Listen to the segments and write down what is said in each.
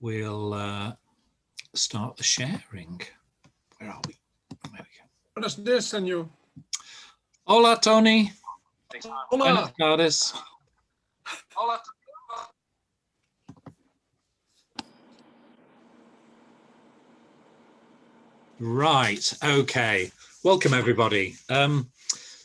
we'll start the sharing. Where are we? There we go. Buenos días, señor. Hola, Tony. Hola. Buenas tardes. Hola. Right. Okay. Welcome, everybody.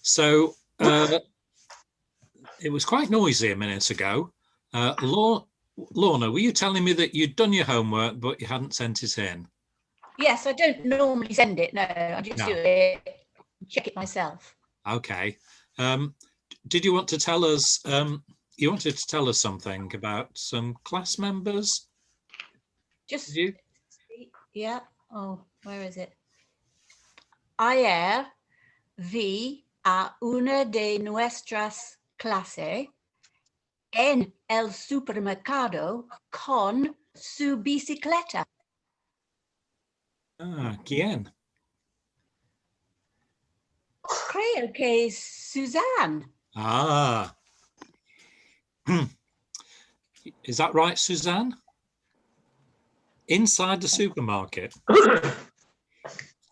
So it was quite noisy a minute ago. Lorna, were you telling me that you'd done your homework, but you hadn't sent it in? Yes, I don't normally send it. No, I just do it, check it myself. Okay. Did you want to tell us? You wanted to tell us something about some class members? Just you? Yeah. Oh, where is it? Ayer vi a una de nuestras clases en el supermercado con su bicicleta. Ah, ¿quién? Creo que es Suzanne. Ah. Is that right, Suzanne? Inside the supermarket.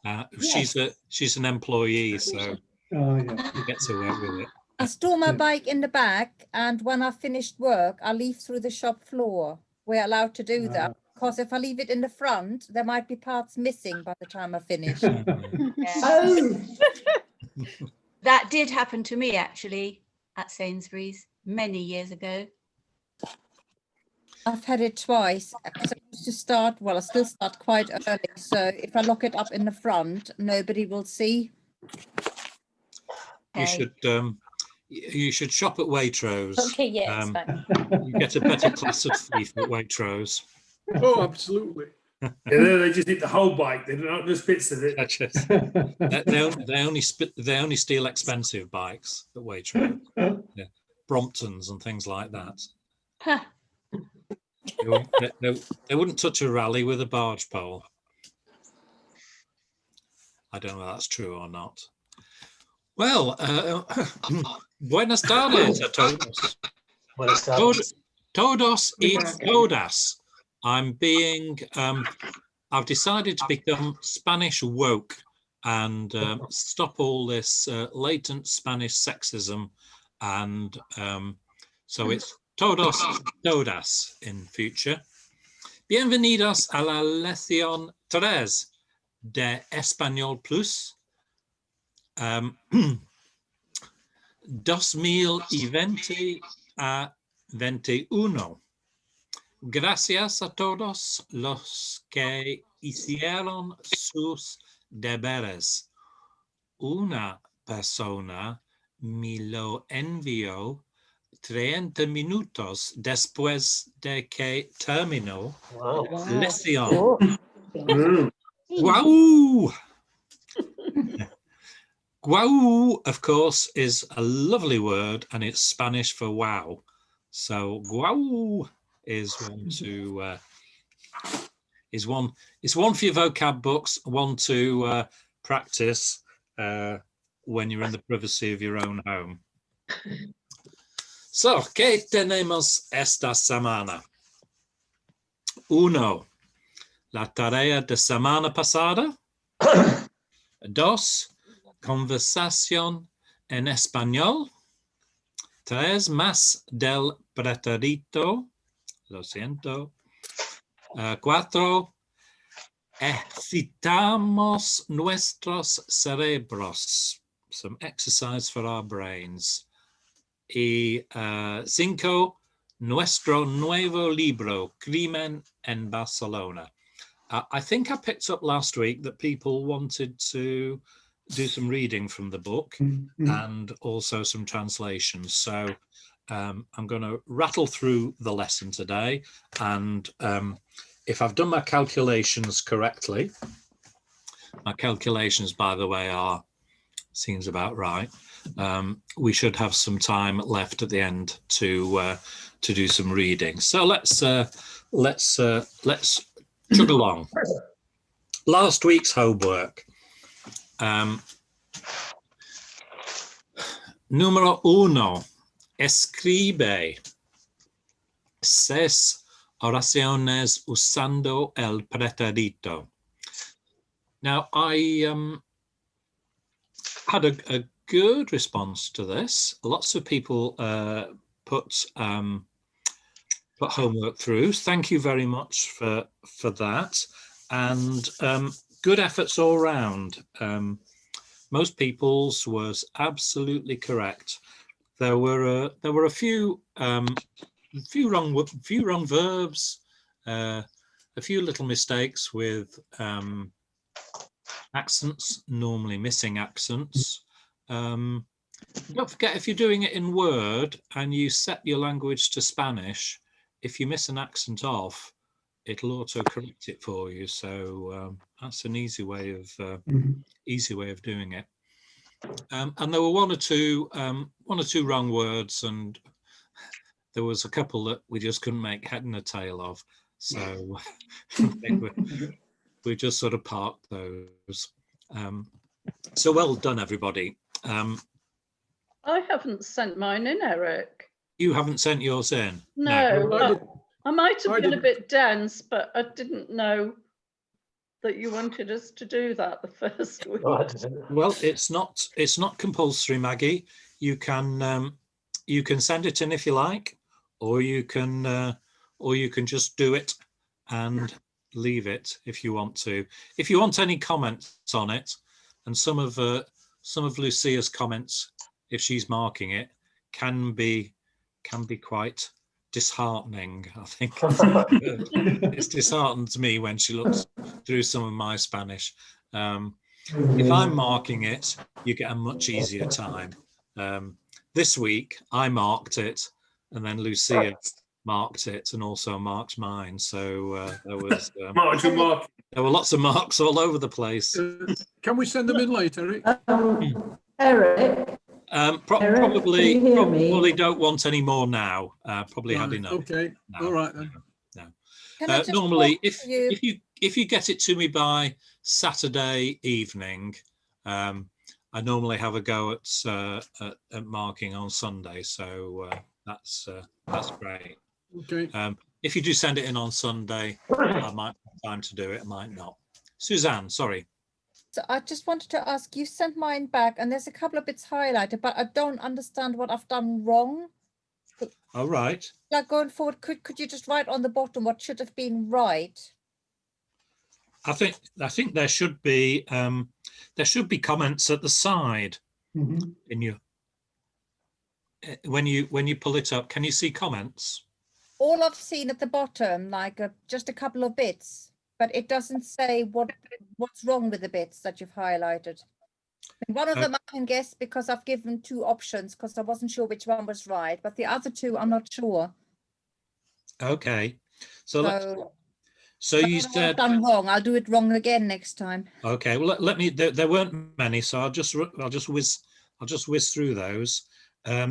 Yes. She's an employee, so she gets away with it. I store my bike in the back, and when I've finished work, I leave through the shop floor. We're allowed to do that, because if I leave it in the front, there might be parts missing by the time I finish. Oh. That did happen to me actually at Sainsbury's many years ago. I've had it twice. I used to start, well, I still start quite early, so if I lock it up in the front, nobody will see. You should shop at Waitrose. Okay, yes, fine. You get a better class of thief at Waitrose. Oh, absolutely. Yeah, they just eat the whole bike. They don't just bits of it. They only steal expensive bikes at Waitrose. Yeah. Bromptons and things like that. Huh. They wouldn't touch a rally with a barge pole. I don't know if that's true or not. Well, buenas tardes a todos. Buenas tardes. Todos y todas. I've decided to become Spanish woke and stop all this latent Spanish sexism, and so it's todos, todas in future. Bienvenidos a la lección 3 de Español Plus 2020 a 21. Gracias a todos los que hicieron sus deberes. Una persona me lo envió 30 minutos después de que terminó lección. Guau! Guau, of course, is a lovely word, and it's Spanish for wow. So guau is one for your vocab books, one to practice when you're in the privacy of your own home. So, ¿qué tenemos esta semana? 1. La tarea de semana pasada. 2. Conversación en español. 3. Más del pretérito. Lo siento. 4. Ejercitamos nuestros cerebros. Some exercise for our brains. Y 5. Nuestro nuevo libro, Crimen en Barcelona. I think I picked up last week that people wanted to do some reading from the book and also some translations. So I'm going to rattle through the lesson today. And if I've done my calculations correctly, my calculations, by the way, seems about right. We should have some time left at the end to do some reading. So let's chug along. Last week's homework. Número 1. Escribe 6 Oraciones usando el pretérito. Now, I had a good response to this. Lots of people put homework through. Thank you very much for that, and good efforts all round. Most people's was absolutely correct. There were a few wrong verbs, a few little mistakes with accents, normally missing accents. Don't forget, if you're doing it in Word and you set your language to Spanish, if you miss an accent off, it'll auto correct it for you. So that's an easy way of doing it. And there were one or two wrong words, and there was a couple that we just couldn't make head and a tail of. So we just sort of parked those. So well done, everybody. I haven't sent mine in, Eric. You haven't sent yours in? No. I might have been a bit dense, but I didn't know that you wanted us to do that the first week. Well, it's not compulsory, Maggie. You can send it in if you like, or you can just do it and leave it if you want to. If you want any comments on it, and some of Lucia's comments, if she's marking it, can be quite disheartening. I think it's disheartened me when she looks through some of my Spanish. If I'm marking it, you get a much easier time. This week I marked it, and then Lucia marked it and also marked mine. So there were lots of marks all over the place. Can we send them in later, Eric? Probably don't want any more now. Probably had enough. Okay, No, all right then. No. Normally, if you get it to me by Saturday evening, I normally have a go at marking on Sunday. So that's great. Okay. If you do send it in on Sunday, I might have time to do it. I might not. Suzanne, sorry. So I just wanted to ask, you sent mine back and there's a couple of bits highlighted, but I don't understand what I've done wrong. All right. Like going forward, could you just write on the bottom what should have been right? I think there should be comments at the side in your when you pull it up. Can you see comments? All I've seen at the bottom, like just a couple of bits, but it doesn't say what's wrong with the bits that you've highlighted. And one of them I can guess because I've given two options because I wasn't sure which one was right, but the other two I'm not sure. Okay, so you said I've done wrong. I'll do it wrong again next time. Okay, well let me. There weren't many, so I'll just whiz through those.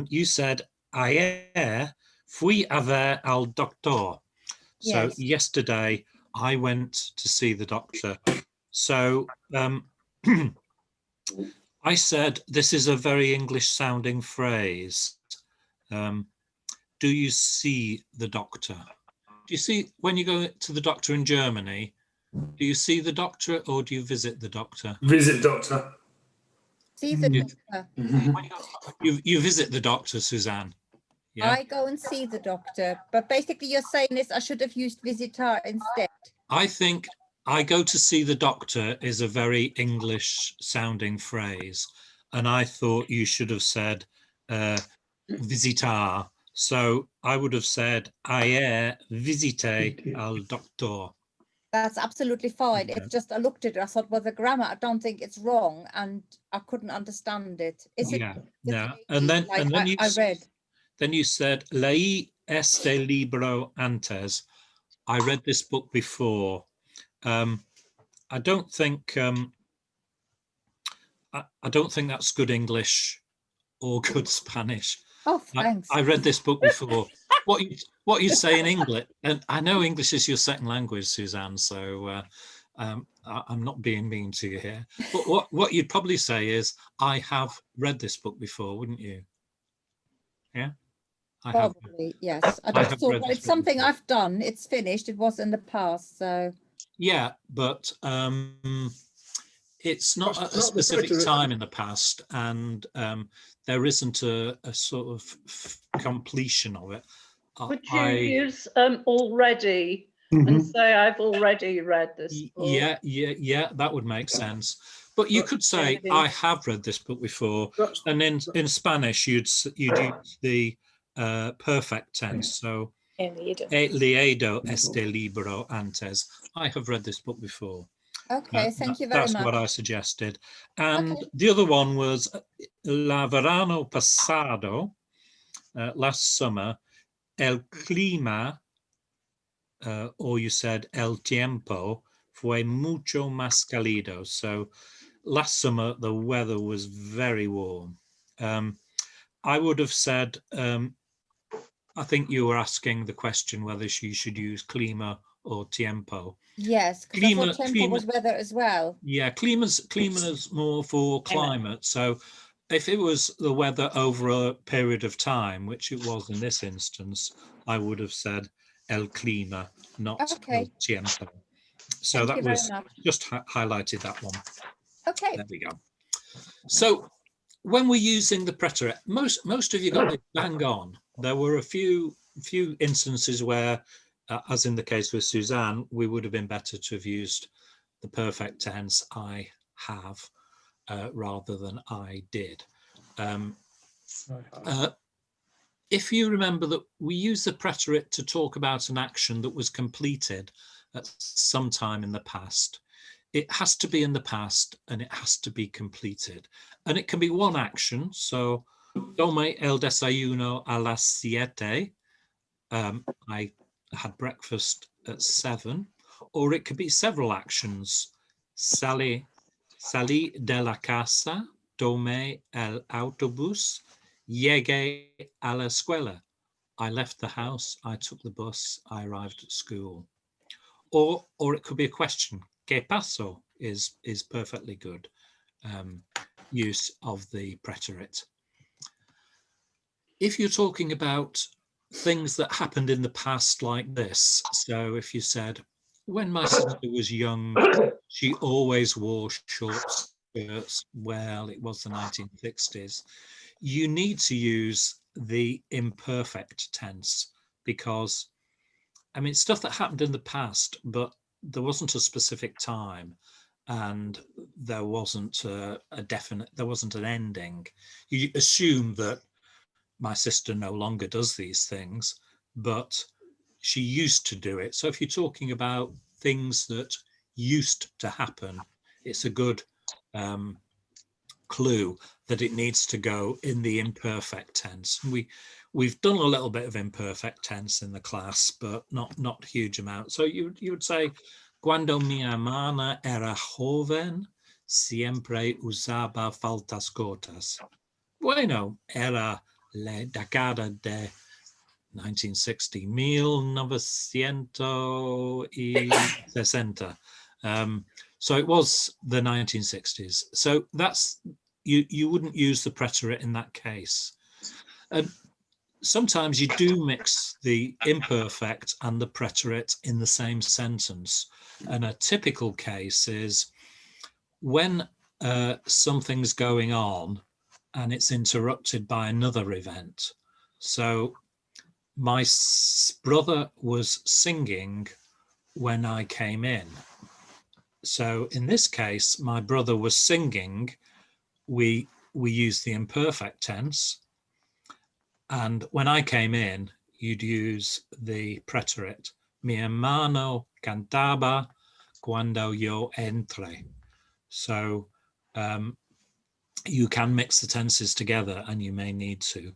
You said ayer fui a ver al doctor. So Yes. yesterday I went to see the doctor. So I said this is a very English sounding phrase. Do you see the doctor? Do you see when you go to the doctor in Germany? Do you see the doctor or do you visit the doctor? Visit doctor. See the doctor. You visit the doctor, Suzanne. Yeah. I go and see the doctor, but basically you're saying this, I should have used visitor instead. I think I go to see the doctor is a very English sounding phrase. And I thought you should have said visitar. So I would have said ayer visite al doctor. That's absolutely fine. Okay. It's just I looked at it, I thought, well, the grammar, I don't think it's wrong, and I couldn't understand it. Is it? Yeah. Yeah. And then like and then I read. Then you said leí este libro antes. I read this book before. I don't think I don't think that's good English or good Spanish. Oh, thanks. I read this book before. What you say in English, and I know English is your second language, Suzanne. So I'm not being mean to you here. But what you'd probably say is, I have read this book before, wouldn't you? Yeah. I have. Probably, yes. I I just have thought, read well, this it's book something before. I've done. It's finished. It was in the past, so. Yeah, but it's not That's at a not the specific preterite. time in the past, and there isn't a sort of completion of it. Would you use already and say I've already read this book? Yeah, that would make sense. But you could say I have read this book before, and in Spanish you'd use the perfect tense. So he leído este libro antes. I have read this book before. Okay, thank you very That's much. what I suggested. And Okay. the other one was la verano pasado, last summer, el clima, or you said el tiempo, fue mucho más cálido. So last summer, the weather was very warm. I would have said, I think you were asking the question whether she should use clima or tiempo. Yes, because I thought tempo was weather as well. Yeah, clima's more for climate. So if it was the weather over a period of time, which it was in this instance, I would have said el clima, not el tiempo. So that was just highlighted that one. Okay. There we go. So when we're using the preterite, most of you got it bang on. There were a few instances where, as in the case with Suzanne, we would have been better to have used the perfect tense I have rather than I did. If you remember that we use the preterite to talk about an action that was completed at some time in the past, it has to be in the past and it has to be completed. And it can be one action. So, tomé el desayuno a las 7. I had breakfast at 7. Or it could be several actions. Salí de la casa, tomé el autobús, llegué a la escuela. I left the house, I took the bus, I arrived at school. Or it could be a question. ¿Qué pasó? is perfectly good use of the preterite. If you're talking about things that happened in the past like this, so if you said, when my sister was young, she always wore short skirts. Well, it was the 1960s. You need to use the imperfect tense because, I mean, stuff that happened in the past, but there wasn't a specific time and there wasn't a definite, there wasn't an ending. You assume that my sister no longer does these things, but she used to do it. So if you're talking about things that used to happen, it's a good clue that it needs to go in the imperfect tense. We've done a little bit of imperfect tense in the class, but not huge amount. So you would say, cuando mi hermana era joven, siempre usaba faldas cortas. Bueno, era la década de 1960, 1960. So it was the 1960s. So that's, you wouldn't use the preterite in that case. Sometimes you do mix the imperfect and the preterite in the same sentence. And a typical case is when something's going on and it's interrupted by another event. So my brother was singing when I came in. So in this case, my brother was singing. We use the imperfect tense. And when I came in, you'd use the preterite. Mi hermano cantaba cuando yo entré. So you can mix the tenses together and you may need to.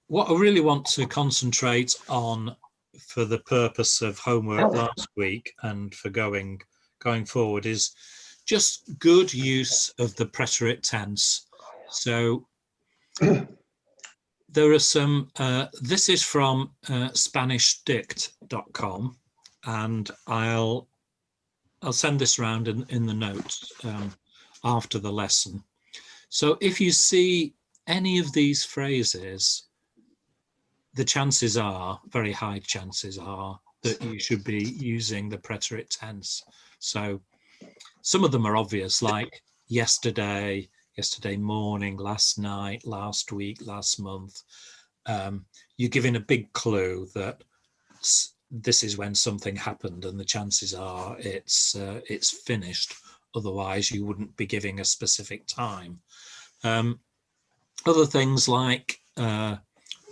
What I really want to concentrate on for the purpose of homework last week and for going forward is just good use of the preterite tense. So there are some, this is from SpanishDict.com, and I'll send this around in the notes after the lesson. So if you see any of these phrases, the chances are, very high chances are, that you should be using the preterite tense. So some of them are obvious, like yesterday, yesterday morning, last night, last week, last month. You're giving a big clue that this is when something happened, and the chances are it's finished. Otherwise, you wouldn't be giving a specific time. Other things like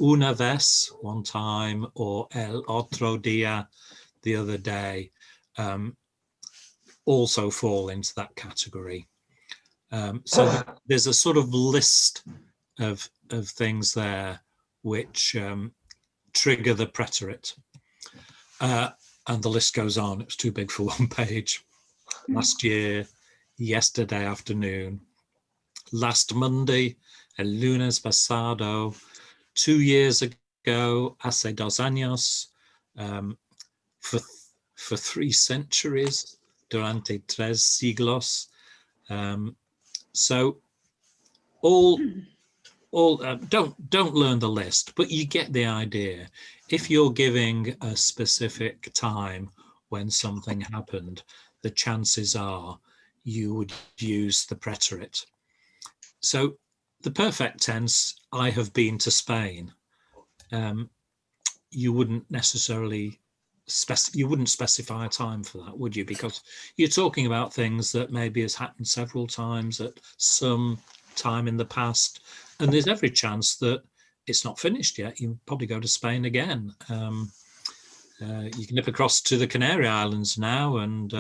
una vez, one time, or el otro día, the other day, also fall into that category. So there's a sort of list of things there which trigger the preterite. And the list goes on. It's too big for one page. Last year, yesterday afternoon, last Monday, el lunes pasado, 2 years ago, hace 2 años, for 3 centuries, durante 3 siglos. So don't learn the list, but you get the idea. If you're giving a specific time when something happened, the chances are you would use the preterite. So the perfect tense, I have been to Spain. You wouldn't necessarily specify a time for that, would you? Because you're talking about things that maybe has happened several times at some time in the past, and there's every chance that it's not finished yet. You probably go to Spain again. You can nip across to the Canary Islands now, and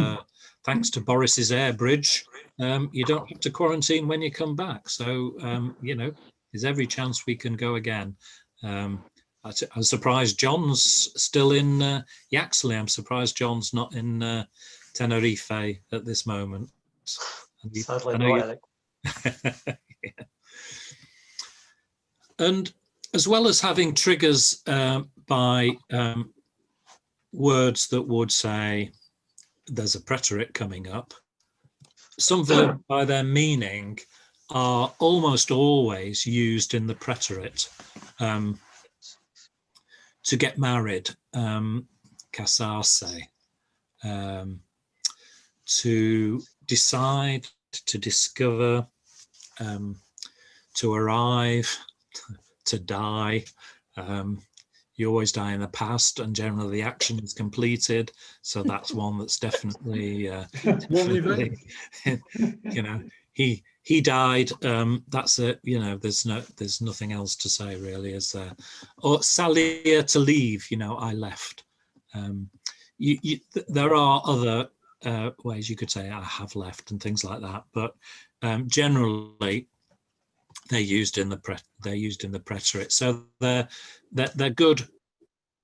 thanks to Boris's air bridge, you don't have to quarantine when you come back. So, you know, there's every chance we can go again. I'm surprised John's still in Yaxley. I'm surprised John's not in Tenerife at this moment. Sadly not, Eric. Yeah. And as well as having triggers by words that would say there's a preterite coming up, some verbs by their meaning are almost always used in the preterite. To get married, casarse, to decide, to discover, to arrive, to die. You always die in the past, and generally the action is completed. So that's one that's definitely, definitely you know, he died. That's it. You know, there's nothing else to say really, is there? Or salir, to leave. You know, I left. There are other ways you could say I have left and things like that, but generally they're used in the preterite. So they're good.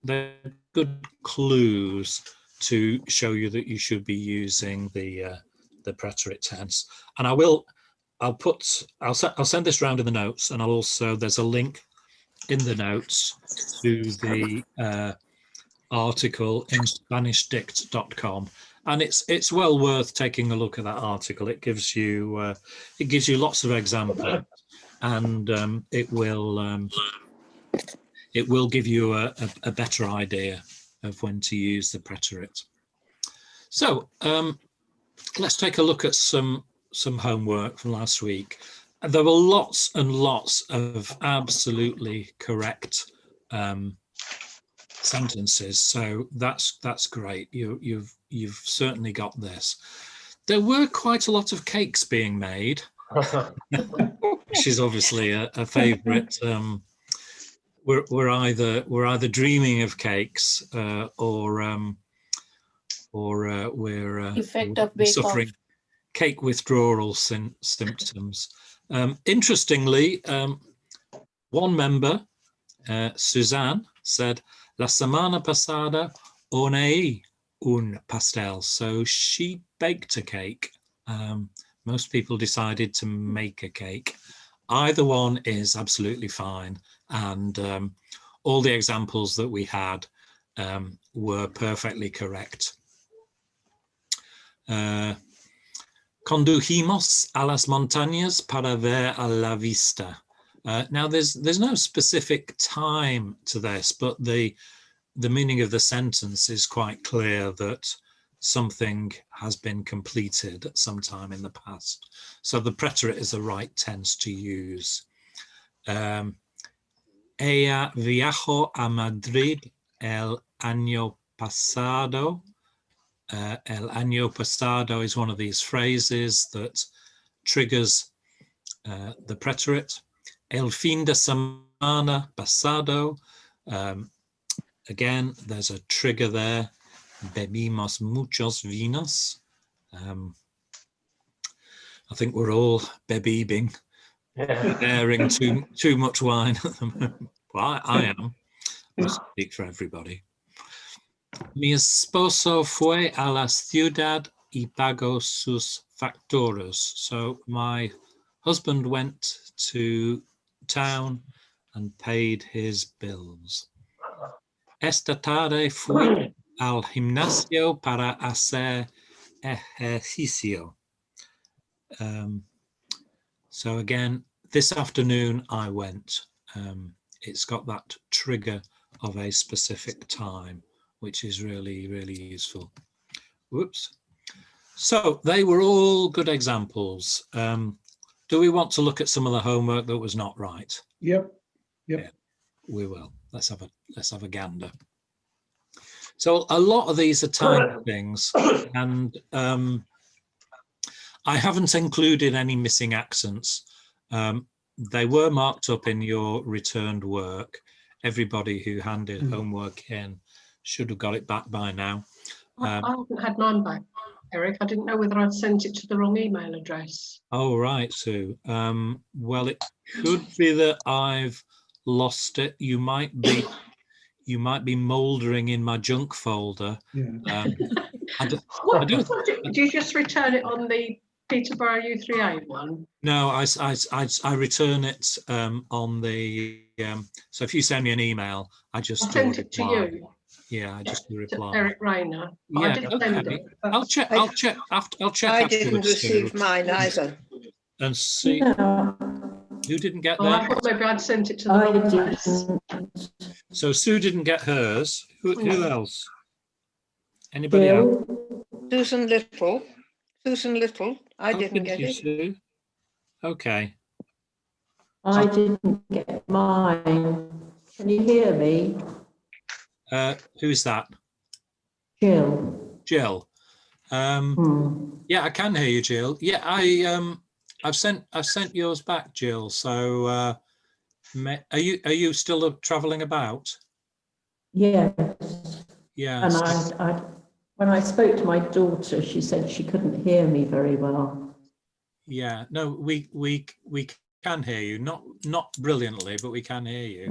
They're good clues to show you that you should be using the preterite tense. And I'll send this round in the notes, and there's a link in the notes to the article in SpanishDict.com, and it's well worth taking a look at that article. It gives you lots of examples, and it will give you a better idea of when to use the preterite. So let's take a look at some homework from last week. There were lots and lots of absolutely correct sentences, so that's great. You've certainly got this. There were quite a lot of cakes being made, which is obviously a favourite. We're either dreaming of cakes or we're suffering cake withdrawal symptoms. Interestingly, one member, Suzanne, said, La semana pasada horneé un pastel. So she baked a cake. Most people decided to make a cake. Either one is absolutely fine. And all the examples that we had were perfectly correct. Condujimos a las montañas para ver a la vista. Now, there's no specific time to this, but the meaning of the sentence is quite clear that something has been completed at some time in the past. So the preterite is the right tense to use. Ella viajó a Madrid el año pasado. El año pasado is one of these phrases that triggers the preterite. El fin de semana pasado. Again, there's a trigger there. Bebimos muchos vinos. I think we're all bebibing, bearing too much wine at the moment. Well, I am. I speak for everybody. Mi esposo fue a la ciudad y pagó sus facturas. So my husband went to town and paid his bills. Esta tarde fui al gimnasio para hacer ejercicio. So again, this afternoon I went. It's got that trigger of a specific time, which is really, really useful. Whoops. So they were all good examples. Do we want to look at some of the homework that was not right? Yep. Yeah, we will. Let's have a gander. So a lot of these are tiny things, and I haven't included any missing accents. They were marked up in your returned work. Everybody who handed homework in should have got it back by now. I haven't had mine back, Eric. I didn't know whether I'd sent it to the wrong email address. Oh, right, Sue. Well, it could be that I've lost it. You might be mouldering in my junk folder. Yeah. Do you just return it on the Peterborough U3A one? No, I return it on the. So if you send me an email, I just I sent it to you. Yeah, I just To reply. Eric Rayner. Yeah, I did send okay. it. I'll check. I'll check. I'll check. I didn't afterwards, Sue, receive mine either. and see No. who didn't get Oh, I that. thought maybe I'd sent it to the wrong address. So Sue didn't get hers. Who else? Anybody else? Susan Little. I Oh, didn't get you, it. Sue? Okay. I didn't get mine. Can you hear me? Who's that? Jill. Jill. Yeah, I can hear you, Jill. Yeah, I've sent yours back, Jill. So are you still traveling about? Yes. Yeah. And I when I spoke to my daughter, she said she couldn't hear me very well. Yeah. No, we can hear you. Not brilliantly, but we can hear you.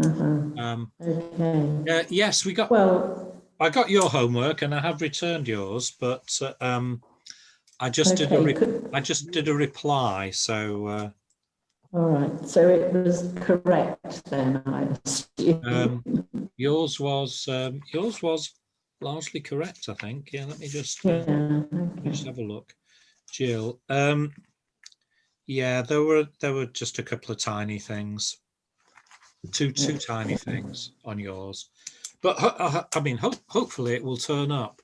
Okay. Yes, we got. Well, I got your homework and I have returned yours, but I just did a reply. So. All right. So it was correct then, I assume. Yours was largely correct, I think. Yeah. Let me just Yeah. just have a look, Jill. Yeah, there were just a couple of tiny things, two tiny things on yours, but I mean, hopefully it will turn up.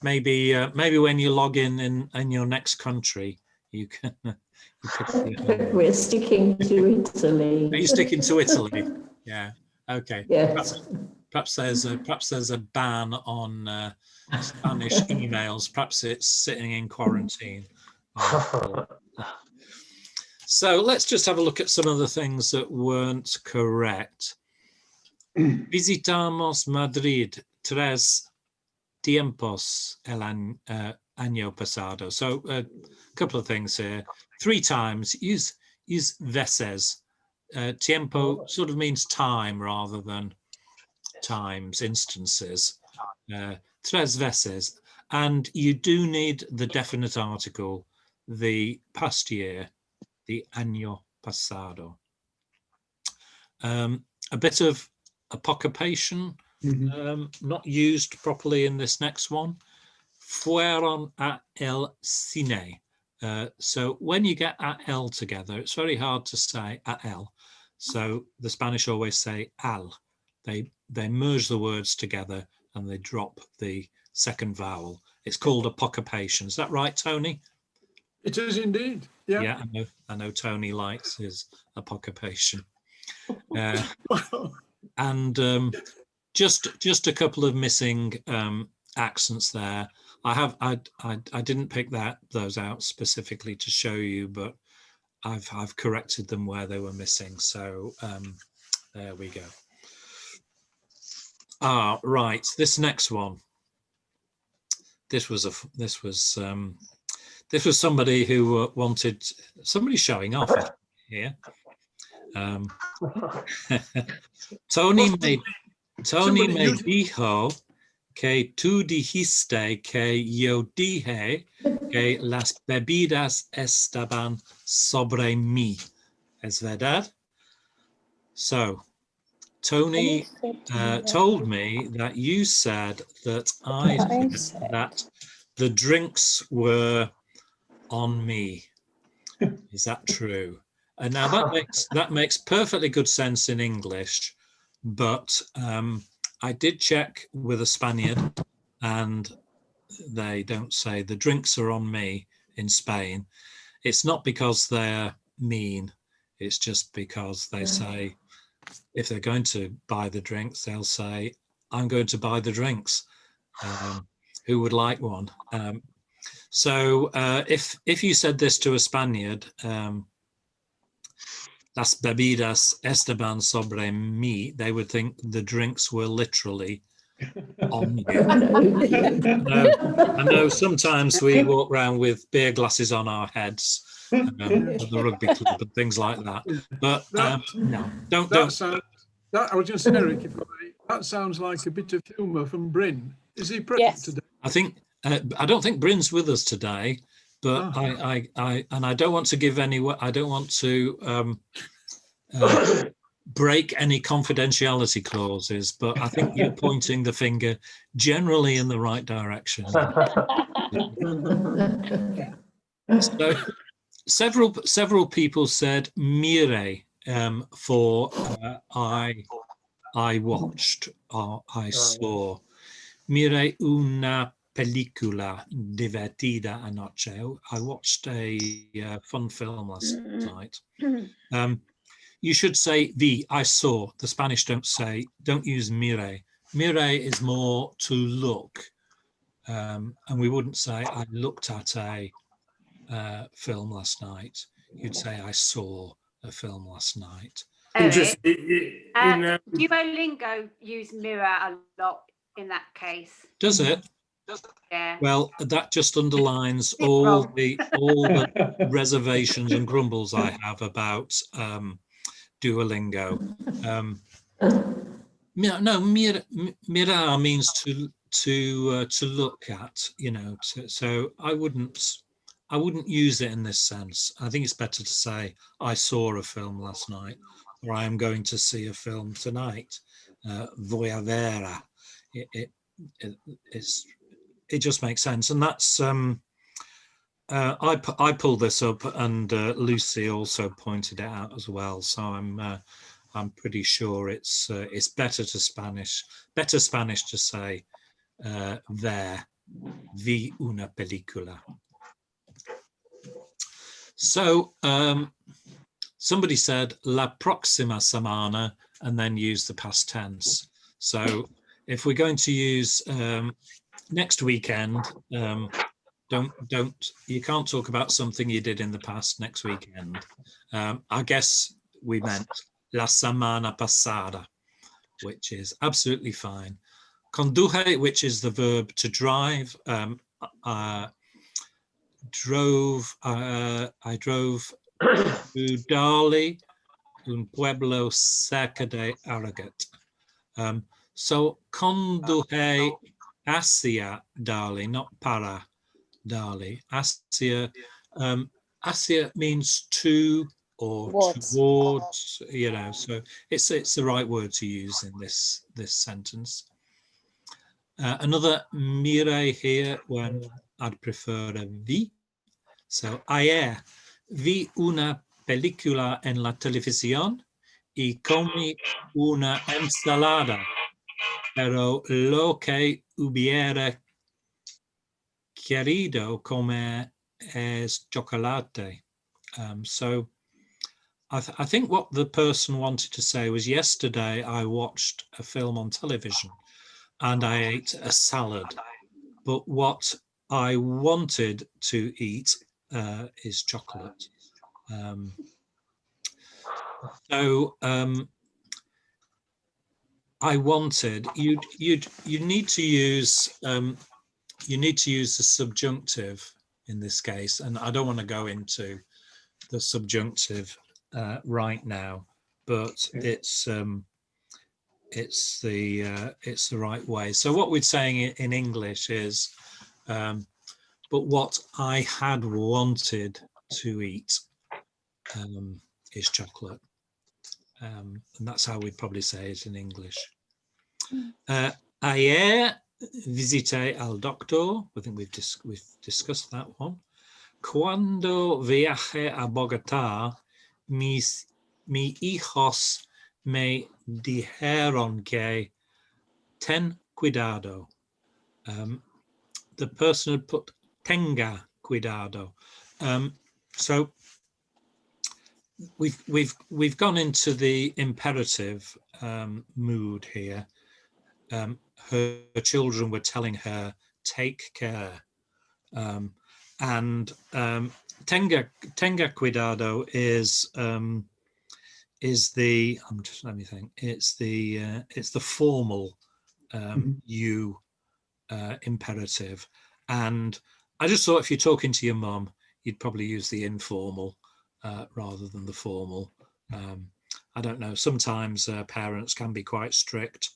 Maybe when you log in your next country, you can. We're sticking to Italy. Are you sticking to Italy? Yeah. Okay. Yes. Perhaps there's a ban on Spanish emails. Perhaps it's sitting in quarantine. So let's just have a look at some of the things that weren't correct. Visitamos Madrid 3 tiempos el año pasado. So a couple of things here. 3 times. Use veces. Tiempo sort of means time rather than times, instances. 3 veces. And you do need the definite article, the past year, the año pasado. A bit of apocopación, not used properly in this next one. Fueron a el cine. So when you get a el together, it's very hard to say a el. So the Spanish always say al. They merge the words together and they drop the second vowel. It's called apocompation. Is that right, Tony? It is indeed. Yeah. Yeah, I know Tony likes his apocompation. And just a couple of missing accents there. I didn't pick those out specifically to show you, but I've corrected them where they were missing. So there we go. Right, this next one. This was somebody who wanted somebody showing off here. Tony me dijo que tú dijiste que yo dije que las bebidas estaban sobre mí. ¿Es verdad? So, Tony told me that you said that I said that the drinks were on me. Is that true? And now that makes perfectly good sense in English, but I did check with a Spaniard, and they don't say the drinks are on me in Spain. It's not because they're mean. It's just because they say, if they're going to buy the drinks, they'll say, I'm going to buy the drinks. Who would like one? So if you said this to a Spaniard, las bebidas estaban sobre mí, they would think the drinks were literally on you. I know sometimes we walk around with beer glasses on our heads at the rugby club and things like that. But no, don't. I was going to say, Eric, that sounds like a bit of humour from Bryn. Is he present today? I don't think Bryn's with us today, but I don't want to give any. I don't want to break any confidentiality clauses, but I think you're pointing the finger generally in the right direction. So several people said mire for I watched or I saw. Mire una película divertida anoche. I watched a fun film last night. You should say I saw. The Spanish don't use mire. Mire is more to look. And we wouldn't say I looked at a film last night. You'd say I saw a film last night. Eric, Duolingo use mirror a lot in that case. Does it? Yeah. Well, that just underlines all the reservations and grumbles I have about Duolingo. No, mira means to look at, you know. So I wouldn't use it in this sense. I think it's better to say I saw a film last night, or I am going to see a film tonight. Voy a ver. It just makes sense, and that's I pulled this up, and Lucy also pointed it out as well. So I'm pretty sure it's better Spanish to say ver, vi una película. So somebody said la próxima semana and then use the past tense. So if we're going to use next weekend, you can't talk about something you did in the past next weekend. I guess we meant la semana pasada, which is absolutely fine. Conduje, which is the verb to drive. I drove to Dali, un pueblo cerca de Aragat. So conduje hacia Dali, not para Dali. Hacia means to or towards, you know. So it's the right word to use in this sentence. Another mire here when I'd prefer a vi. So ayer vi una película en la televisión y comí una ensalada, pero lo que hubiera querido comer es chocolate. So I think what the person wanted to say was, yesterday I watched a film on television and I ate a salad, but what I wanted to eat is chocolate. I wanted, you need to use the subjunctive in this case, and I don't want to go into the subjunctive right now, but it's the right way. So what we're saying in English is, but what I had wanted to eat is chocolate. And that's how we'd probably say it in English. Ayer visité al doctor. I think we've discussed that one. Cuando viajé a Bogotá, mis hijos me dijeron que ten cuidado. The person had put tenga cuidado. So we've gone into the imperative mood here. Her children were telling her, take care. And tenga cuidado is the, let me think, it's the formal you imperative. And I just thought, if you're talking to your mum, you'd probably use the informal rather than the formal. I don't know, sometimes parents can be quite strict.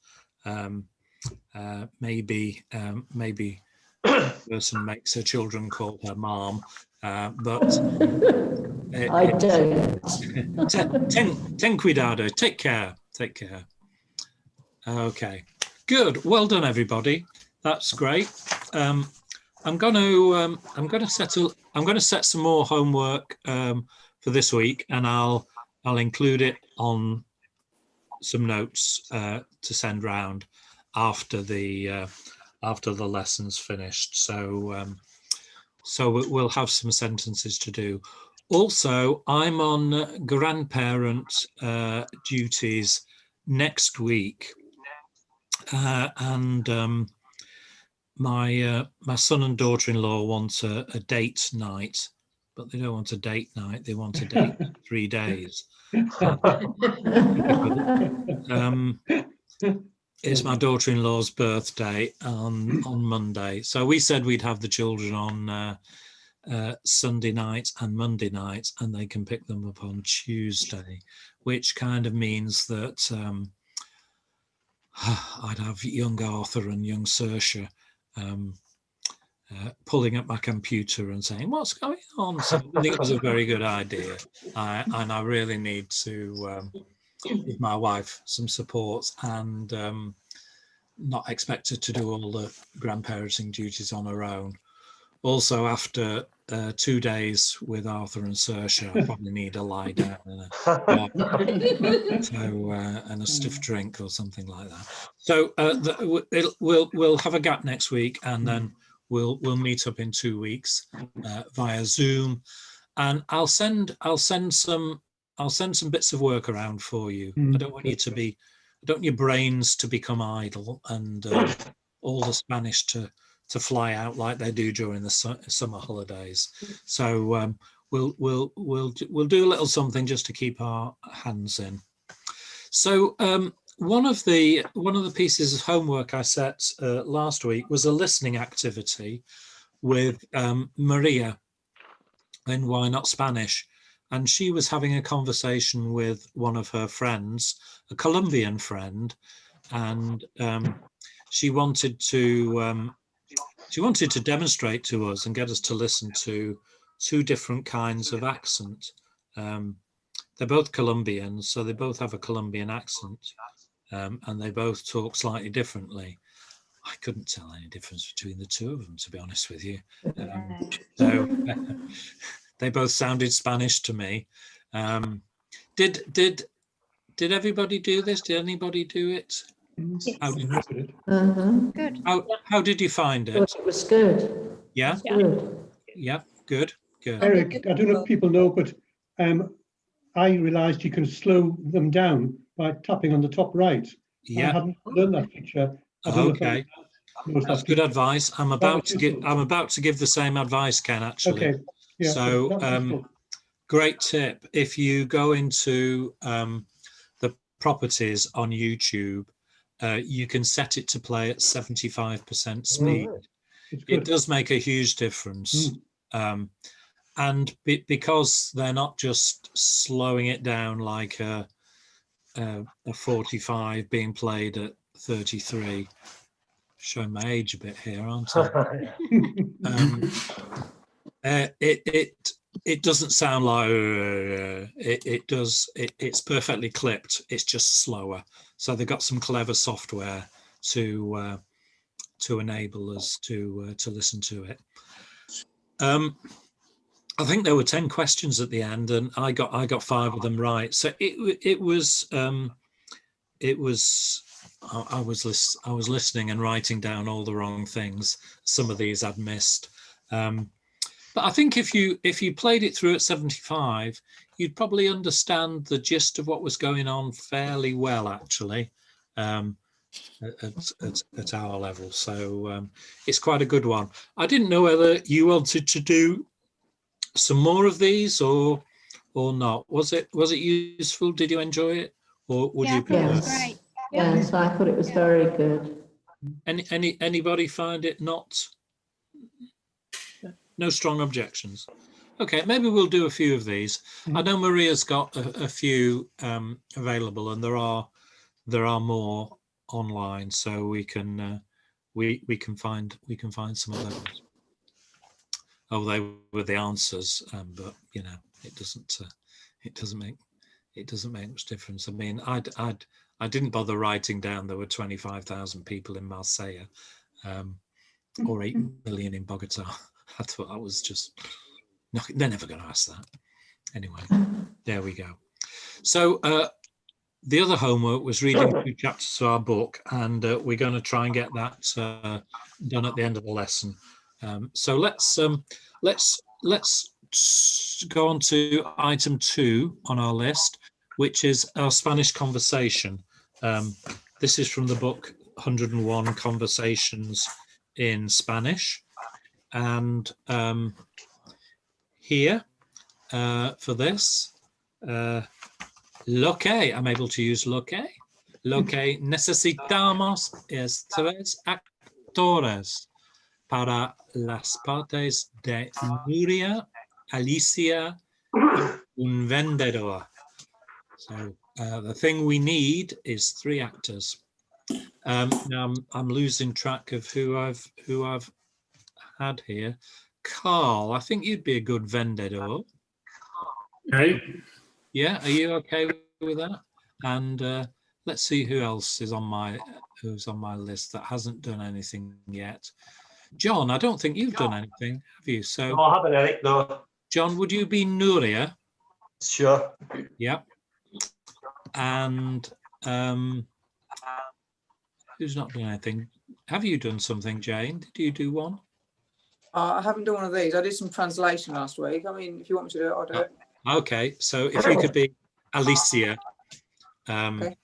Maybe the person makes her children call her mom, but I don't. ten cuidado, take care. Okay, good, well done everybody, that's great. I'm going to set some more homework for this week, and I'll include it on some notes to send round after the lesson's finished. So we'll have some sentences to do. Also, I'm on grandparent duties next week, and my son and daughter-in-law want a date night, but they don't want a date night, they want a date 3 days. It's my daughter-in-law's birthday on Monday, so we said we'd have the children on Sunday night and Monday night, and they can pick them up on Tuesday, which kind of means that I'd have young Arthur and young Saoirse pulling up my computer and saying, what's going on? So I think it was a very good idea, and I really need to give my wife some support, and not expected to do all the grandparenting duties on her own. Also, after 2 days with Arthur and Saoirse, I probably need a lie down and a stiff drink or something like that. So we'll have a gap next week, and then we'll meet up in 2 weeks via Zoom, and I'll send some bits of work around for you. I don't want your brains to become idle and all the Spanish to fly out like they do during the summer holidays. So we'll do a little something just to keep our hands in. So one of the pieces of homework I set last week was a listening activity with Maria in Why Not Spanish, and she was having a conversation with one of her friends, a Colombian friend, and she wanted to demonstrate to us and get us to listen to 2 different kinds of accent. They're both Colombian, so they both have a Colombian accent, and they both talk slightly differently. I couldn't tell any difference between the 2 of them, to be honest with you. So they both sounded Spanish to me. Did Did everybody do this? Did anybody do it? How, Good. how did you find it? Thought it was good. Yeah, Good. yeah, good, good. Eric, I don't know if people know, but I realised you can slow them down by tapping on the top right. I Yeah, hadn't learned that feature. I don't know if okay. anyone knows That's that good feature. advice. I'm about to give the same advice, Ken, actually. Okay. Yeah, So, that's useful. great tip. If you go into the properties on YouTube, you can set it to play at 75% speed. It's It good. does make a huge difference. And because they're not just slowing it down like a 45 being played at 33, showing my age a bit here, aren't I? It doesn't sound like it does. It's perfectly clipped. It's just slower. So they've got some clever software to enable us to listen to it. I think there were 10 questions at the end, and I got 5 of them right. So I was listening and writing down all the wrong things. Some of these I'd missed. But I think if you played it through at 75, you'd probably understand the gist of what was going on fairly well, actually, at our level. So it's quite a good one. I didn't know whether you wanted to do some more of these or not. Was it useful? Did you enjoy it, or would you? Yes. Yes, I thought it was very good. Anybody find it not? No strong objections. Okay, maybe we'll do a few of these. I know Maria's got a few available, and there are more online, so we can find some of those. Oh, they were the answers, but you know, it doesn't make much difference. I mean, I didn't bother writing down there were 25,000 people in Marseille, or 8 million in Bogota. I thought that was just, no, they're never going to ask that. Anyway, there we go. So the other homework was reading 2 chapters of our book, and we're going to try and get that done at the end of the lesson. So let's go on to item 2 on our list, which is our Spanish conversation. This is from the book 101 Conversations in Spanish. And here for this, lo que, I'm able to use lo que necesitamos es 3 actores para las partes de Nuria, Alicia, un vendedor. So the thing we need is 3 actors. Now I'm losing track of who I've had here. Carl, I think you'd be a good vendedor. Okay. Yeah, are you okay with that? And let's see who else is who's on my list that hasn't done anything yet. John, I don't think you've done anything, have you? So No, I haven't, Eric, no. John, would you be Nuria? Sure. Yeah. And who's not done anything? Have you done something, Jane? Did you do one? I haven't done one of these. I did some translation last week. I mean, if you want me to do it, I'll do it. Okay, so if you could be Alicia. Okay.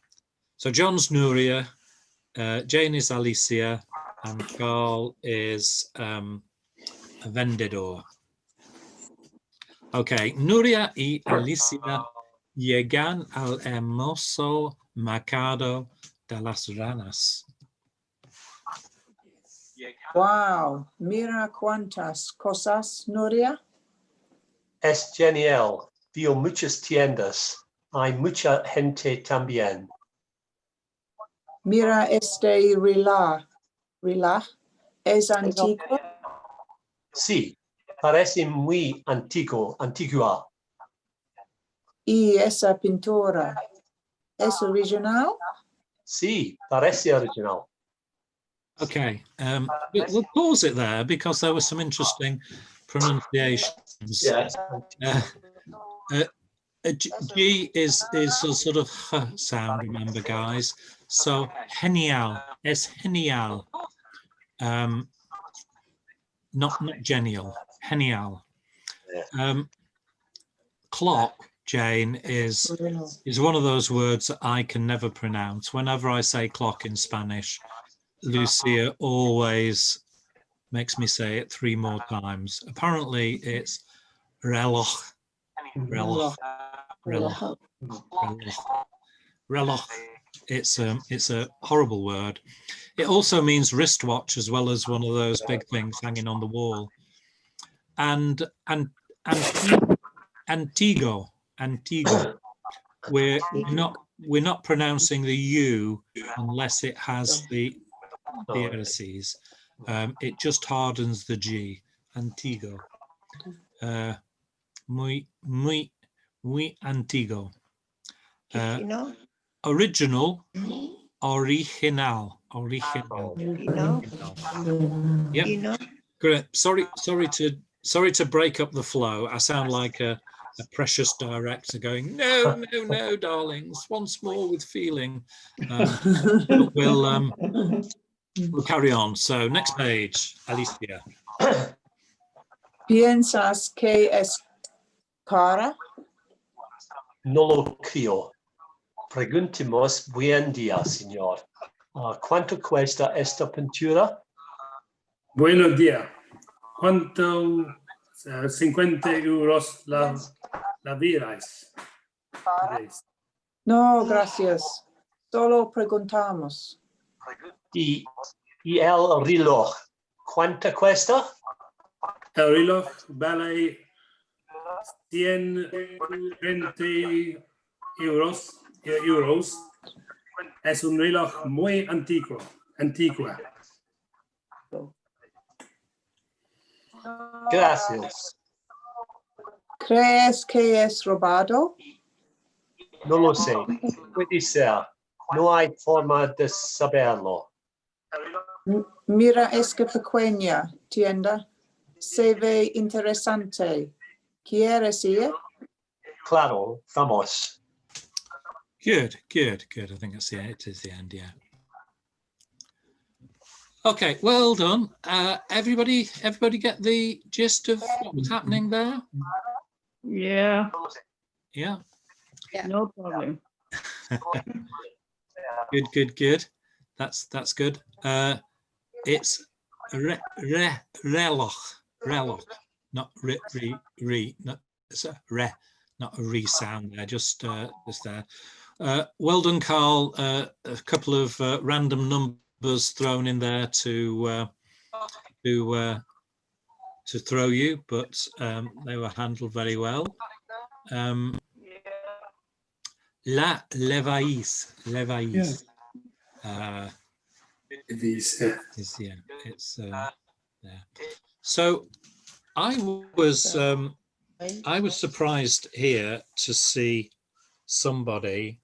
So John's Nuria, Jane is Alicia, and Carl is a vendedor. Okay, Nuria y Alicia llegan al hermoso mercado de las ranas. Wow, mira cuántas cosas, Nuria. Es genial. Vio muchas tiendas. Hay mucha gente también. Mira este reloj. ¿Es antiguo? Sí, parece muy antigua. ¿Y esa pintura es original? Sí, parece original. Okay, we'll pause it there because there were some interesting pronunciations. Yes. G is a sort of h sound, remember, guys? So genial, es genial. Not genial, genial. Clock, Jane, is one of those words that I can never pronounce. Whenever I say clock in Spanish, Lucia always makes me say it 3 more times. Apparently it's reloj, reloj, reloj, reloj, reloj. It's a horrible word. It also means wristwatch, as well as one of those big things hanging on the wall. And Antigo, we're not pronouncing the U unless it has the heresies. It just hardens the G. Antigo. Muy antiguo. Original. Yep. Great. Sorry to break up the flow. I sound like a precious director going, no, darlings, once more with feeling. But we'll carry on. So next page, Alicia. Piensas que es cara? No lo creo. Preguntimos buen día, señor. ¿Cuánto cuesta esta pintura? Buenos días. ¿Cuánto? 50 euros la viráis. No, gracias. Solo preguntamos. ¿Y el reloj? ¿Cuánto cuesta? El reloj vale 120 euros. Es un reloj muy antiguo. Gracias. ¿Crees que es robado? No lo sé. Puede ser. No hay forma de saberlo. Mira esta pequeña tienda. Se ve interesante. ¿Quieres ir? Claro, vamos. Good. I think it is the end, yeah. Okay, well done. Everybody get the gist of what was happening there? Yeah. Yeah. No problem. Good. That's good. It's reloj, not re, not it's a re, not a re sound there, just there. Well done, Carl. A couple of random numbers thrown in there to throw you, but they were handled very well. La levais. It's Yeah. So I was surprised here to see somebody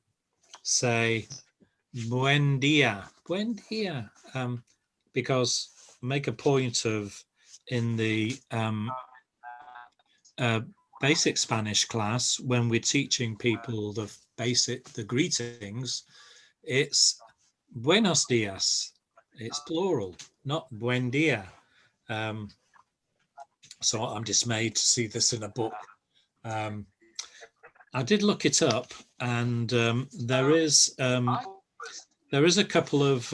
say buen dia, because make a point of in the basic Spanish class, when we're teaching people the greetings, it's buenos dias. It's plural, not buen dia. So I'm dismayed to see this in a book. I did look it up, and there is a couple of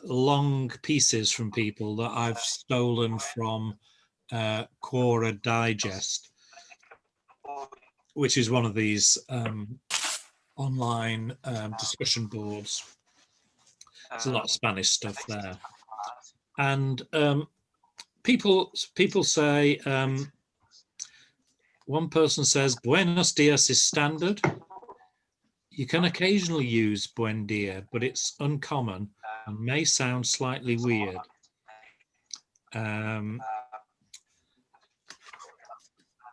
long pieces from people that I've stolen from Quora Digest, which is one of these online discussion boards. There's a lot of Spanish stuff there, and people say. One person says buenos dias is standard. You can occasionally use buen dia, but it's uncommon and may sound slightly weird.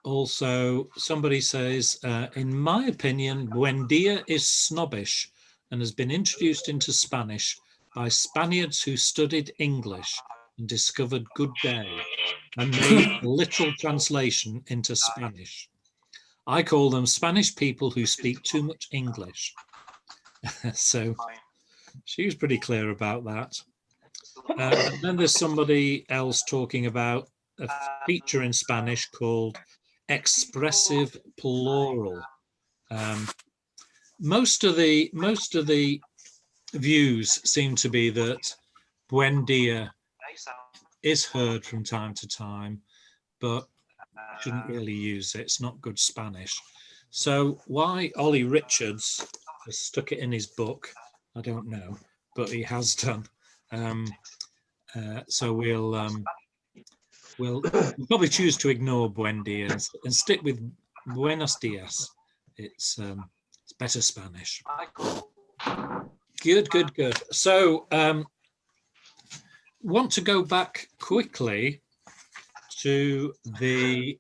Also, somebody says, in my opinion, buen dia is snobbish and has been introduced into Spanish by Spaniards who studied English and discovered good day. and made a literal translation into Spanish. I call them Spanish people who speak too much English. So she was pretty clear about that. And then there's somebody else talking about a feature in Spanish called expressive plural. Most of the views seem to be that buen dia is heard from time to time, but shouldn't really use it. It's not good Spanish. So why Ollie Richards has stuck it in his book, I don't know, but he has done. So we'll probably choose to ignore buen dia and stick with buenos dias. It's better Spanish. Good. So want to go back quickly to the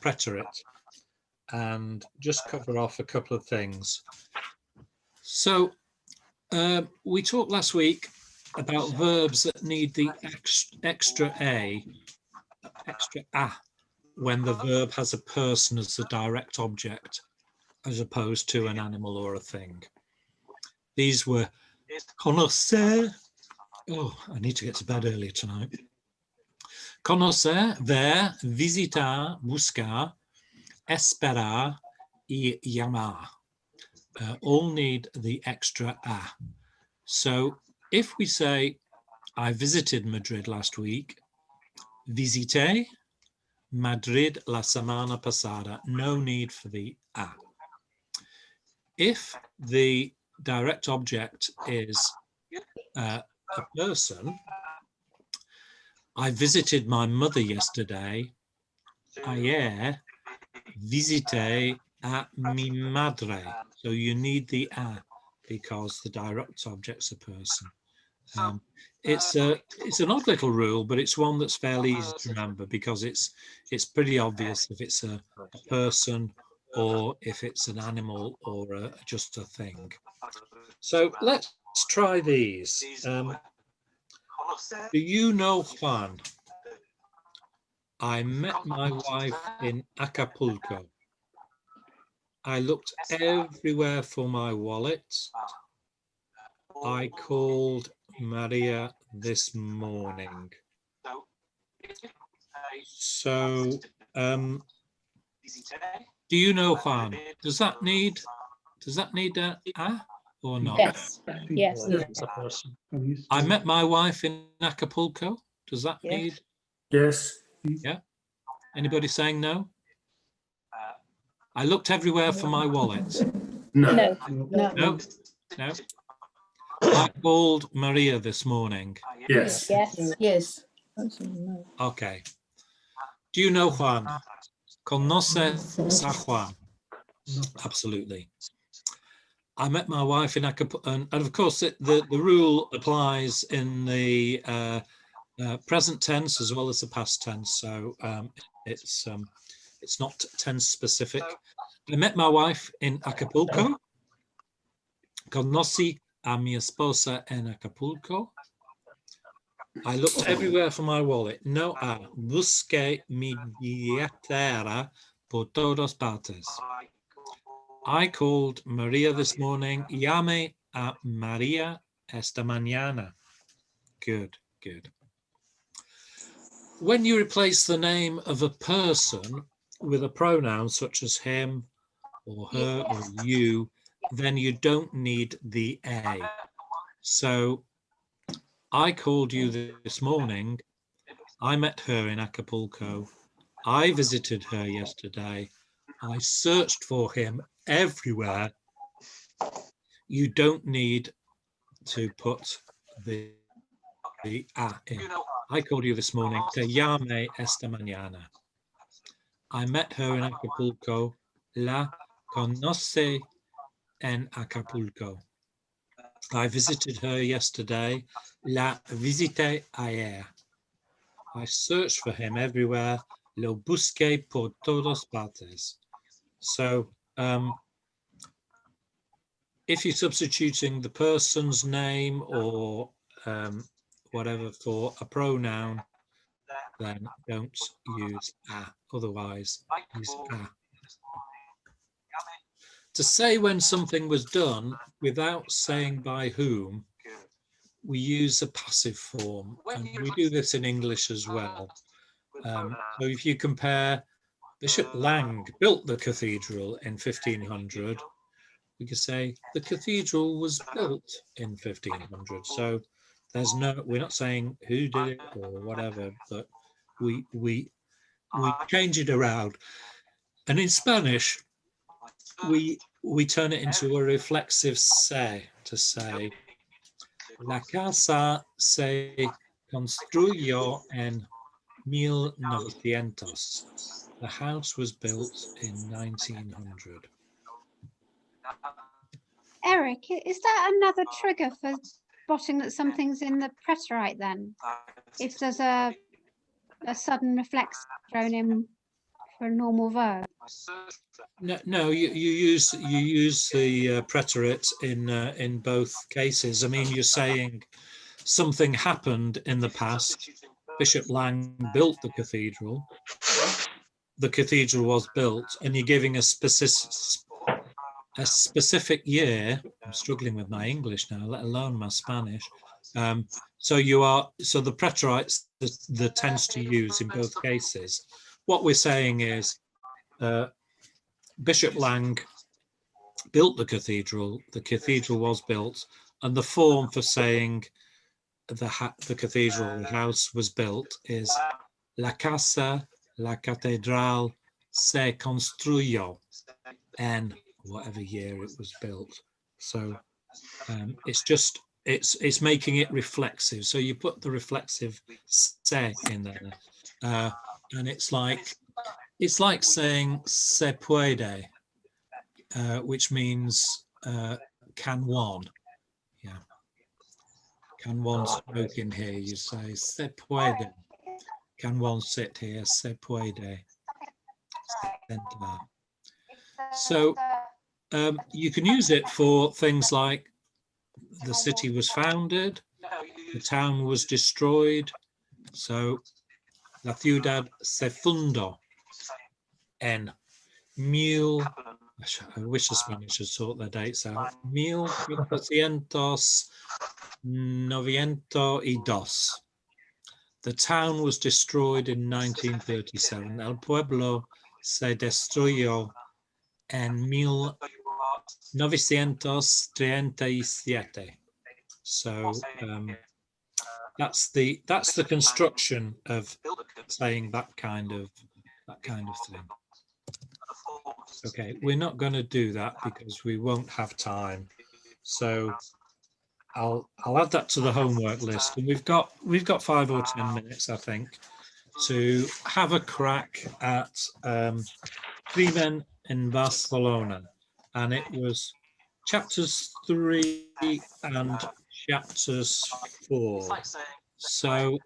preterite and just cover off a couple of things. So we talked last week about verbs that need the extra a, when the verb has a person as the direct object, as opposed to an animal or a thing. These were conocer. Oh, I need to get to bed earlier tonight. Conocer, ver, visitar, buscar, esperar, y llamar. All need the extra a. So if we say, I visited Madrid last week, visité Madrid la semana pasada, no need for the a. If the direct object is a person, I visited my mother yesterday, ayer visité a mi madre. So you need the a because the direct object's a person. It's an odd little rule, but it's one that's fairly easy to remember because it's pretty obvious if it's a person or if it's an animal or just a thing. So let's try these. Do you know Juan? I met my wife in Acapulco. I looked everywhere for my wallet. I called Maria this morning. So, do you know Juan? Does that need a or not? Yes. Yes. I met my wife in Acapulco. Does that need? Yes. Yeah. Anybody saying no? I looked everywhere for my wallet. No. No. I called Maria this morning. Yes. Yes. Okay. Do you know Juan? Conoces a Juan? Absolutely. I met my wife in Acapulco, and of course the rule applies in the present tense as well as the past tense. So it's not tense specific. I met my wife in Acapulco. Conocí a mi esposa en Acapulco. I looked everywhere for my wallet. No a. Busqué mi billetera por todas partes. I called Maria this morning. Llame a Maria esta mañana. Good. When you replace the name of a person with a pronoun such as him or her or you, then you don't need the a. So I called you this morning. I met her in Acapulco. I visited her yesterday. I searched for him everywhere. You don't need to put the a in. I called you this morning. Te llame esta mañana. I met her in Acapulco. La conocí en Acapulco. I visited her yesterday. La visité ayer. I searched for him everywhere. Lo busqué por todas partes. So if you're substituting the person's name or whatever for a pronoun, then don't use a. Otherwise, use a. To say when something was done without saying by whom, we use a passive form, and we do this in English as well. So if you compare, Bishop Lang built the cathedral in 1500, we could say the cathedral was built in 1500. So there's no, we're not saying who did it or whatever, but we change it around. And in Spanish, we turn it into a reflexive se, to say la casa se construyó en 1900. The house was built in 1900. Eric, is that another trigger for spotting that something's in the preterite then? If there's a sudden reflex thrown in for a normal verb? No, you use the preterite in both cases. I mean, you're saying something happened in the past. Bishop Lang built the cathedral. The cathedral was built, and you're giving a specific year. I'm struggling with my English now, let alone my Spanish. So the preterite that tends to use in both cases. What we're saying is Bishop Lang built the cathedral was built, and the form for saying the cathedral, the house was built is la casa, la catedral se construyó en whatever year it was built. So it's making it reflexive. So you put the reflexive se in there, and it's like saying se puede, which means can one. Yeah. Can one smoke in here? You say se puede. Can one sit here? Se puede. So you can use it for things like the city was founded, the town was destroyed. So la ciudad se fundó en I wish the Spanish had sort their dates out. 1492. The town was destroyed in 1937. El pueblo se destruyó en 1937. So that's the construction of saying that kind of thing. Okay, we're not going to do that because we won't have time. So I'll add that to the homework list, and we've got 5 or 10 minutes, I think, to have a crack at Crimen in Barcelona, and it was chapters 3 and chapters 4. So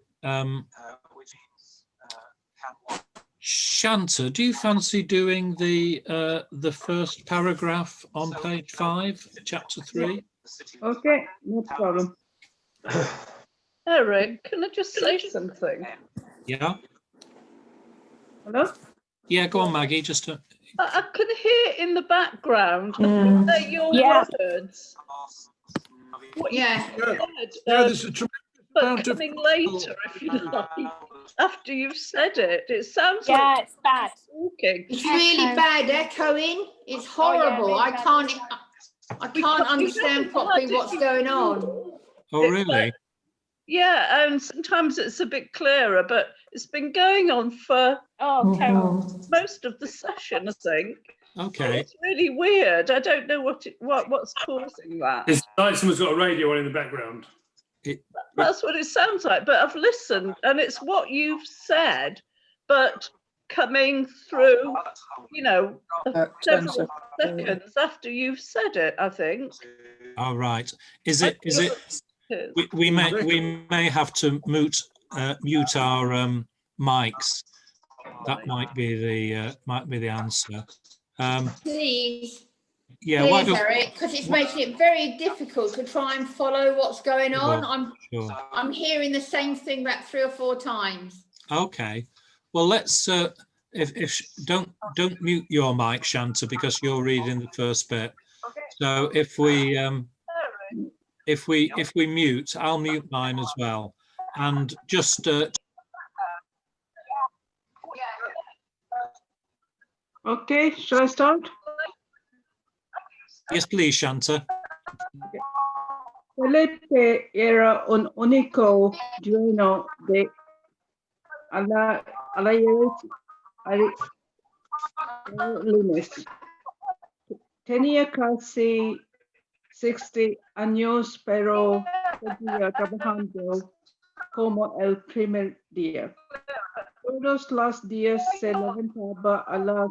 Shanta, do you fancy doing the first paragraph on page 5, chapter 3? Okay, no problem. Eric, can I just say something? Yeah. Hello? Yeah, go on, Maggie. Just to... I can hear in the background your words. What you said, there's a tremendous but amount of coming later, if you like, after you've said it, it sounds like it's bad. Talking. It's really bad echoing. It's horrible. I can't understand properly what's going on. Oh, really? Yeah, and sometimes it's a bit clearer, but it's been going on for most of the session, I think. Okay. It's really weird. I don't know what's causing that. It's like someone's got a radio on in the background. That's what it sounds like, but I've listened and it's what you've said, but coming through, several seconds after you've said it, I think. All right. Is it? We may have to mute our mics. That might be the answer. Please. Yeah, please, Eric, because it's making it very difficult to try and follow what's going on. I'm hearing the same thing about 3 or 4 times. Okay. Well, let's don't mute your mic, Shanta, because you're reading the first bit. So if we mute, I'll mute mine as well. And just Okay, shall I start? yes, please, Shanta. Felipe era un único dueño de lunes. Tenía casi 60 años, pero seguía trabajando como el primer día. Todos los días se levantaba a las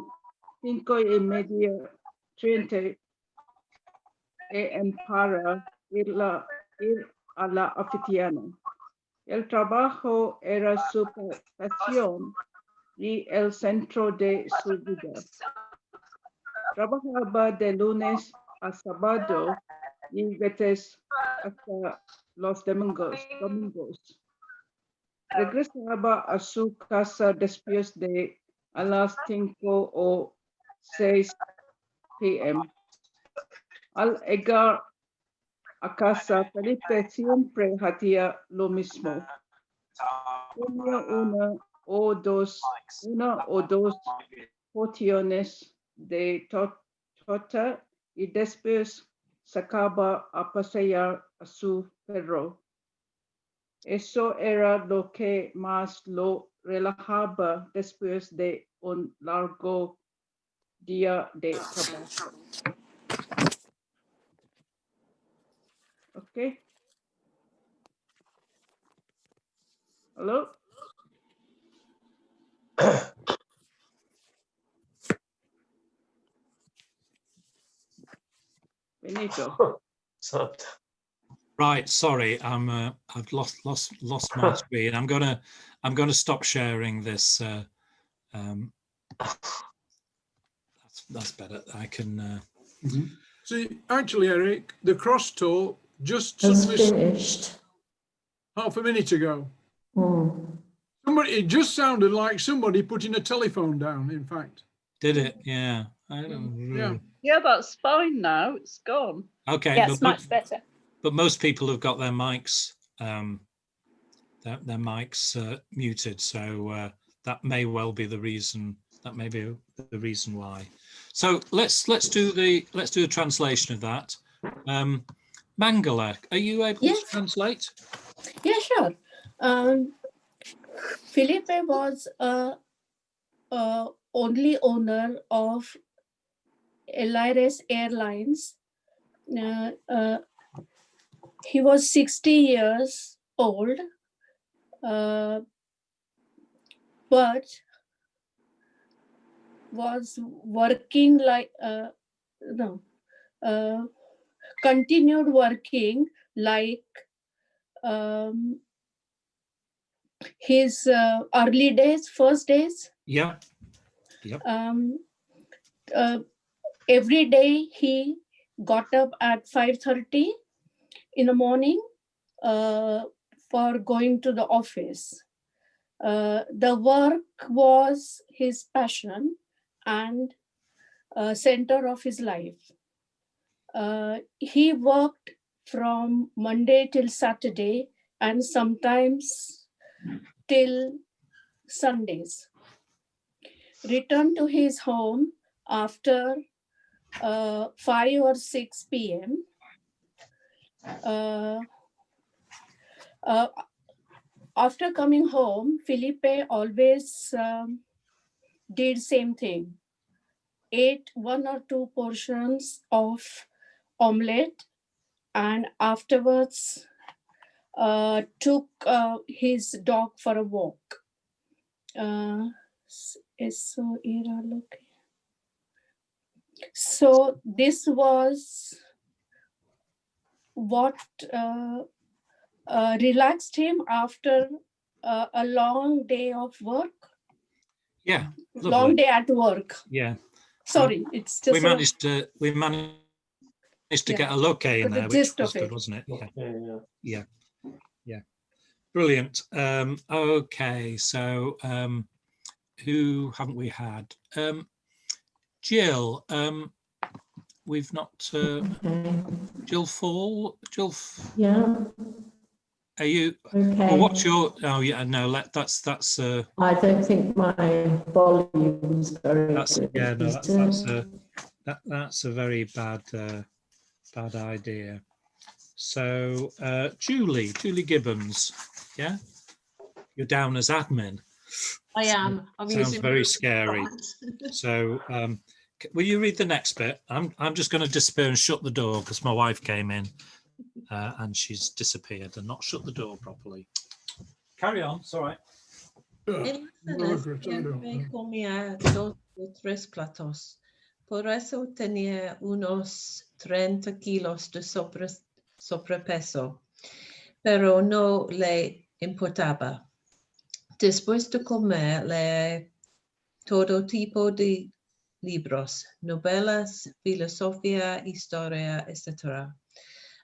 5:30 AM para ir a la oficina. El trabajo era su pasión y el centro de su vida. Trabajaba de lunes a sábado y veces hasta los domingos. Regresaba a su casa después de a las 5 o 6 PM. Al llegar a casa, Felipe siempre hacía lo mismo. Tenía una o dos porciones de torta y después sacaba a pasear a su perro. Eso era lo que más lo relajaba después de un largo día de trabajo. Okay. Hello? Benito. Right, sorry, I've lost my screen. I'm gonna stop sharing this. That's better. I can. See, actually, Eric, the crosstalk just Has suddenly finished. half a minute ago. Mm. It just sounded like somebody putting a telephone down, in fact. Did it? Yeah. I don't Yeah. Yeah, that's fine now. It's gone. Okay. Yeah, it's much better. But most people have got their mics their mics muted, so that may well be the reason. That may be the reason why. So let's do a translation of that. Mangala, are you able to translate? Yeah, sure. Felipe was only owner of Alaires Airlines. He was 60 years old, but was working continued working like his early days, first days. Yeah. Yep. Every day he got up at 5:30 in the morning for going to the office. The work was his passion and center of his life. He worked from Monday till Saturday and sometimes till Sundays. Returned to his home after 5 or 6 p.m. After coming home, Felipe always did same thing. Ate 1 or 2 portions of omelette and afterwards took his dog for a walk. So this was what relaxed him after a long day of work. Yeah, long lovely. day at work. Yeah. Sorry, it's just we managed to get a look in But the there, which gist was of good, it. wasn't it? Yeah. Yeah. Brilliant. Okay, so who haven't we had? Jill. We've not. Jill Fall. Jill. Yeah. Are you? Okay. Well, what's your? Oh yeah, no. That's. I don't think my volume's very That's good. yeah. No, is that's a very bad bad idea. So Julie Gibbons. Yeah, you're down as admin. I am. I'm Sounds using very my scary. chat. So will you read the next bit? I'm just going to disappear and shut the door because my wife came in and she's disappeared and not shut the door properly. Carry on. It's all right. En las siempre comía 2 o 3 platos. Por eso tenía unos 30 kilos de sobrepeso, pero no le importaba. Después de comer, leí todo tipo de libros, novelas, filosofía, historia, etc.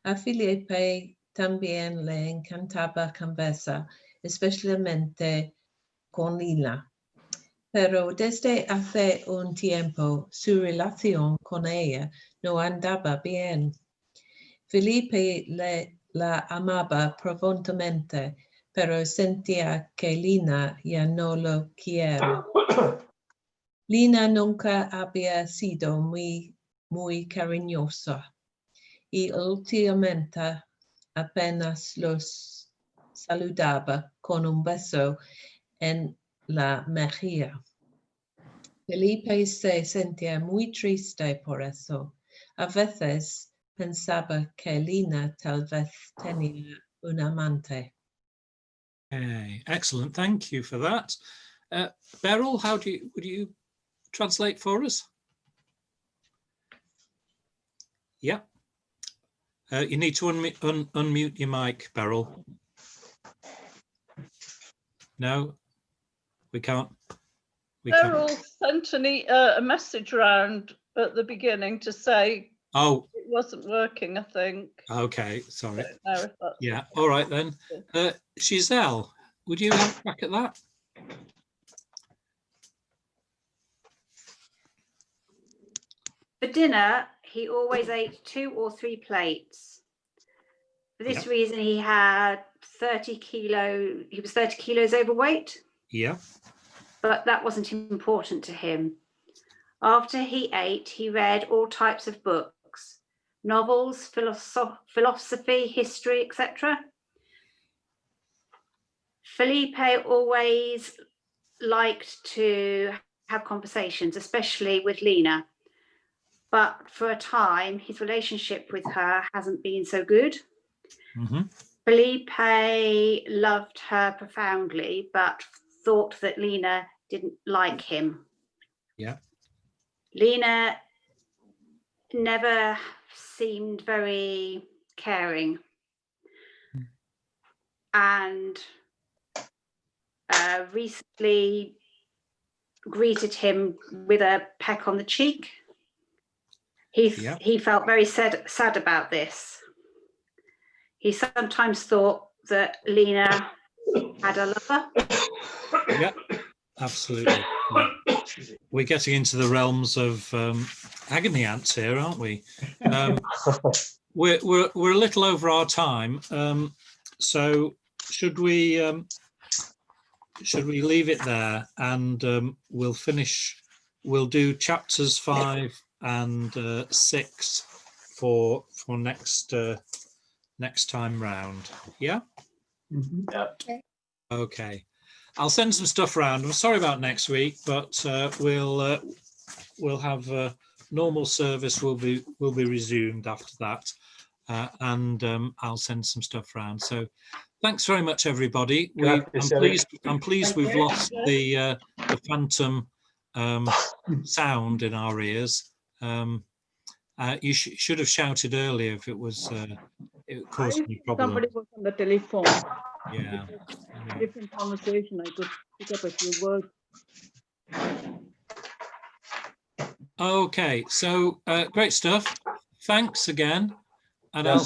A Felipe también le encantaba conversar, especialmente con Lina. Pero desde hace un tiempo su relación con ella no andaba bien. Felipe la amaba profundamente, pero sentía que Lina ya no lo quiere. Lina nunca había sido muy cariñosa y últimamente apenas los saludaba con un beso en la mejilla. Felipe se sentía muy triste por eso. A veces pensaba que Lina tal vez tenía un amante. Okay, excellent. Thank you for that. Beryl, would you translate for us? Yeah. You need to unmute your mic, Beryl. No, we can't. Beryl sent a message round at the beginning to say it wasn't working, I think. Okay, sorry. Yeah, all right then. Giselle, would you have a crack at that? For dinner, he always ate 2 or 3 plates. For this reason, he was 30 kilos overweight. Yeah. But that wasn't important to him. After he ate, he read all types of books, novels, philosophy, history, etc. Felipe always liked to have conversations, especially with Lina. But for a time, his relationship with her hasn't been so good. Mm-hmm. Felipe loved her profoundly, but thought that Lina didn't like him. Yeah. Lina never seemed very caring and recently greeted him with a peck on the cheek. He felt very sad about this. He sometimes thought that Lina had a lover. Yeah, absolutely. We're getting into the realms of agony ants here, aren't we? We're a little over our time, so should we leave it there and we'll finish? We'll do chapters 5 and 6 for next time round. Yeah. Okay. Okay. I'll send some stuff around. I'm sorry about next week, but we'll have normal service will be resumed after that, and I'll send some stuff around. So thanks very much, everybody. I'm pleased we've lost the phantom sound in our ears. You should have shouted earlier if it was it caused any problem. Somebody was on the telephone. Yeah. Different conversation. I could pick up a few words. Okay, so great stuff. Thanks again, and Well, I'll